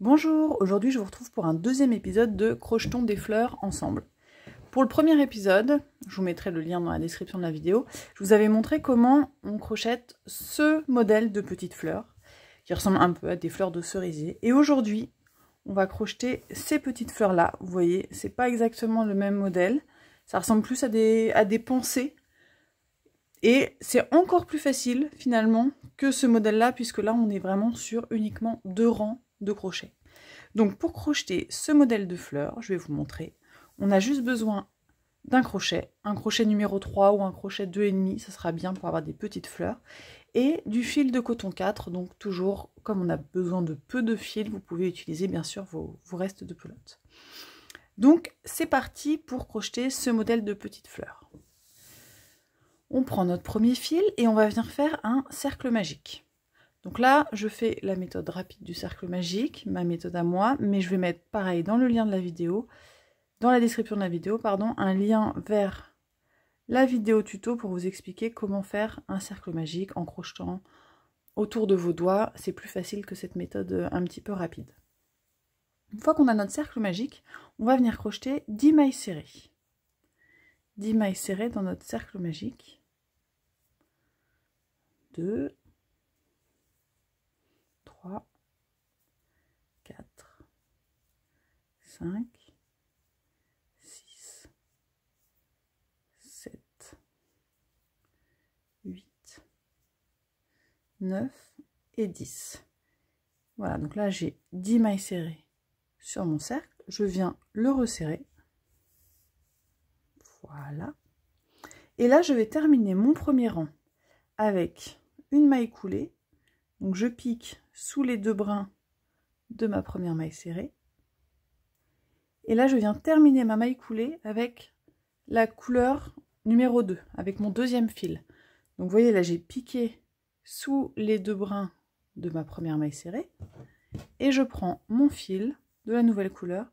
Bonjour, aujourd'hui je vous retrouve pour un deuxième épisode de Crochetons des fleurs ensemble. Pour le premier épisode, je vous mettrai le lien dans la description de la vidéo, je vous avais montré comment on crochette ce modèle de petites fleurs, qui ressemble un peu à des fleurs de cerisier. Et aujourd'hui, on va crocheter ces petites fleurs-là. Vous voyez, c'est pas exactement le même modèle, ça ressemble plus à des pensées. Et c'est encore plus facile finalement que ce modèle-là, puisque là on est vraiment sur uniquement 2 rangs de crochets. Donc pour crocheter ce modèle de fleurs, je vais vous montrer, on a juste besoin d'un crochet, un crochet numéro 3 ou un crochet 2,5, ça sera bien pour avoir des petites fleurs, et du fil de coton 4, donc toujours comme on a besoin de peu de fil, vous pouvez utiliser bien sûr vos restes de pelote. Donc c'est parti pour crocheter ce modèle de petites fleurs. On prend notre premier fil et on va venir faire un cercle magique. Donc là, je fais la méthode rapide du cercle magique, ma méthode à moi, mais je vais mettre pareil dans le lien de la vidéo, dans la description de la vidéo, pardon, un lien vers la vidéo tuto pour vous expliquer comment faire un cercle magique en crochetant autour de vos doigts. C'est plus facile que cette méthode un petit peu rapide. Une fois qu'on a notre cercle magique, on va venir crocheter 10 mailles serrées. 10 mailles serrées dans notre cercle magique. 2, 3, 4, 5, 6, 7, 8, 9 et 10. Voilà, donc là j'ai 10 mailles serrées sur mon cercle. Je viens le resserrer. Voilà. Et là je vais terminer mon premier rang avec une maille coulée. Donc je pique sous les 2 brins de ma première maille serrée. Et là je viens terminer ma maille coulée avec la couleur numéro 2, avec mon deuxième fil. Donc vous voyez là j'ai piqué sous les 2 brins de ma première maille serrée. Et je prends mon fil de la nouvelle couleur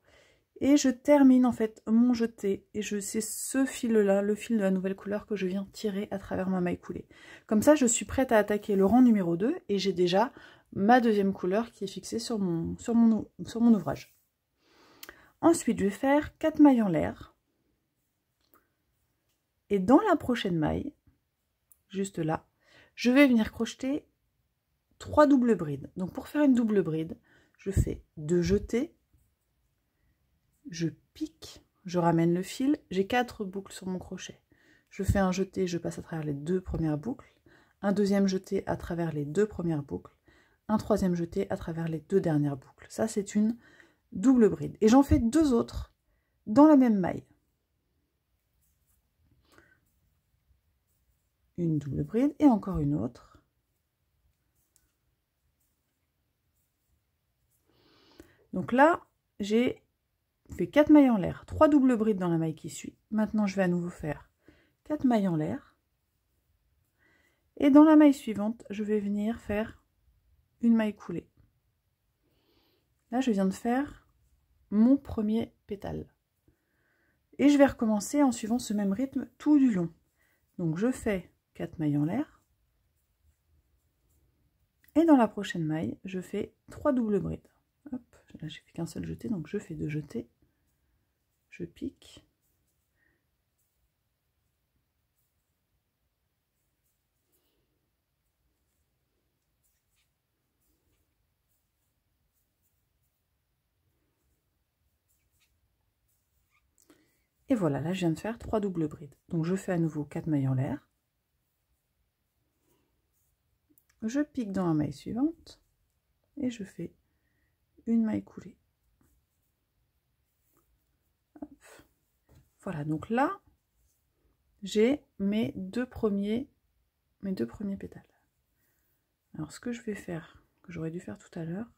et je termine en fait mon jeté. Et c'est ce fil-là, le fil de la nouvelle couleur que je viens tirer à travers ma maille coulée. Comme ça, je suis prête à attaquer le rang numéro 2 et j'ai déjà ma deuxième couleur qui est fixée sur mon ouvrage. Ensuite, je vais faire 4 mailles en l'air. Et dans la prochaine maille, juste là, je vais venir crocheter 3 doubles brides. Donc pour faire une double bride, je fais 2 jetés, je pique, je ramène le fil, j'ai 4 boucles sur mon crochet. Je fais un jeté, je passe à travers les 2 premières boucles, un deuxième jeté à travers les 2 premières boucles, un troisième jeté à travers les 2 dernières boucles. Ça, c'est une double bride. Et j'en fais 2 autres dans la même maille. Une double bride et encore une autre. Donc là, j'ai fait 4 mailles en l'air, 3 doubles brides dans la maille qui suit. Maintenant, je vais à nouveau faire 4 mailles en l'air. Et dans la maille suivante, je vais venir faire une maille coulée. Là, je viens de faire mon premier pétale. Et je vais recommencer en suivant ce même rythme tout du long. Donc, je fais 4 mailles en l'air. Et dans la prochaine maille, je fais 3 doubles brides. Hop, là, j'ai fait qu'un seul jeté, donc je fais 2 jetés. Je pique. Et voilà, là je viens de faire 3 doubles brides. Donc je fais à nouveau 4 mailles en l'air. Je pique dans la maille suivante et je fais une maille coulée. Hop. Voilà, donc là j'ai mes deux premiers pétales. Alors ce que je vais faire, que j'aurais dû faire tout à l'heure,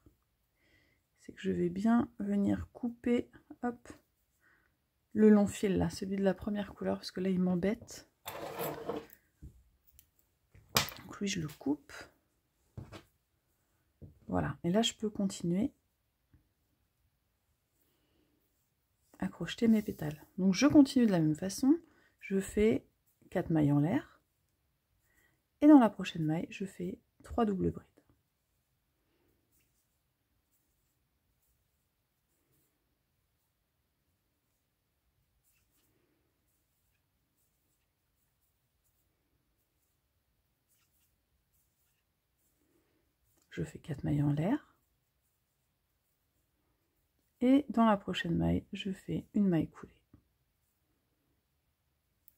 c'est que je vais bien venir couper, hop, le long fil là, celui de la première couleur, parce que là il m'embête. Donc lui je le coupe. Voilà, et là je peux continuer à crocheter mes pétales. Donc je continue de la même façon, je fais 4 mailles en l'air, et dans la prochaine maille, je fais 3 doubles brides. je fais 4 mailles en l'air. Et dans la prochaine maille, je fais une maille coulée.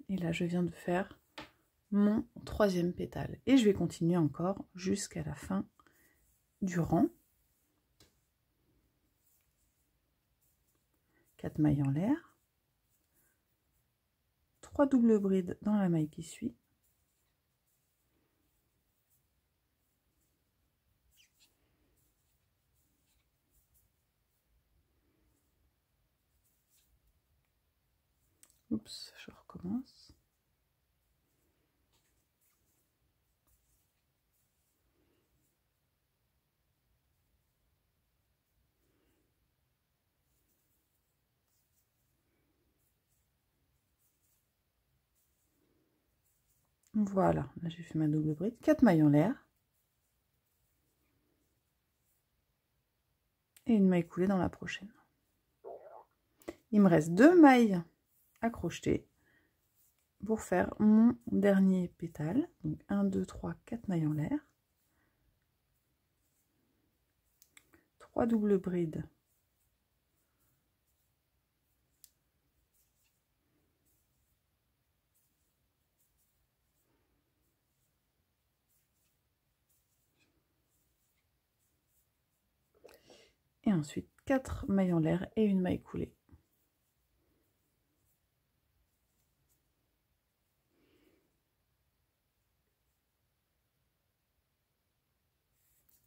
Et là, je viens de faire mon 3e pétale. Et je vais continuer encore jusqu'à la fin du rang. 4 mailles en l'air. 3 doubles brides dans la maille qui suit. Oups, je recommence. Voilà, là j'ai fait ma double bride, 4 mailles en l'air. Et une maille coulée dans la prochaine. Il me reste 2 mailles à crocheter pour faire mon dernier pétale. Donc 1, 2, 3, 4 mailles en l'air. 3 doubles brides. Et ensuite 4 mailles en l'air et une maille coulée.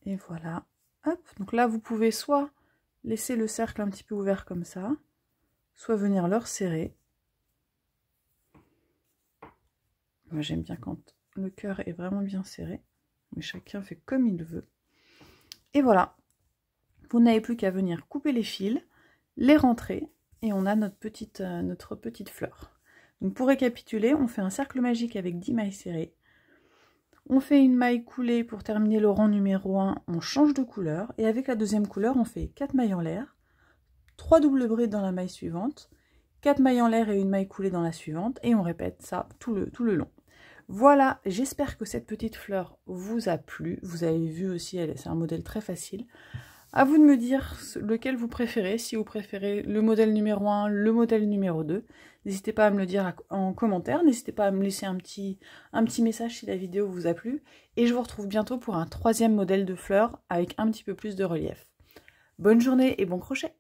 Et voilà. Hop. Donc là, vous pouvez soit laisser le cercle un petit peu ouvert comme ça, soit venir le resserrer. Moi, j'aime bien quand le cœur est vraiment bien serré. Mais chacun fait comme il veut. Et voilà. Vous n'avez plus qu'à venir couper les fils, les rentrer, et on a notre petite fleur. Donc pour récapituler, on fait un cercle magique avec 10 mailles serrées. On fait une maille coulée pour terminer le rang numéro 1, on change de couleur. Et avec la deuxième couleur, on fait 4 mailles en l'air, 3 doubles brides dans la maille suivante, 4 mailles en l'air et une maille coulée dans la suivante. Et on répète ça tout le long. Voilà, j'espère que cette petite fleur vous a plu. Vous avez vu aussi, c'est un modèle très facile. À vous de me dire lequel vous préférez, si vous préférez le modèle numéro 1, le modèle numéro 2. N'hésitez pas à me le dire en commentaire, n'hésitez pas à me laisser un petit message si la vidéo vous a plu. Et je vous retrouve bientôt pour un 3e modèle de fleurs avec un petit peu plus de relief. Bonne journée et bon crochet!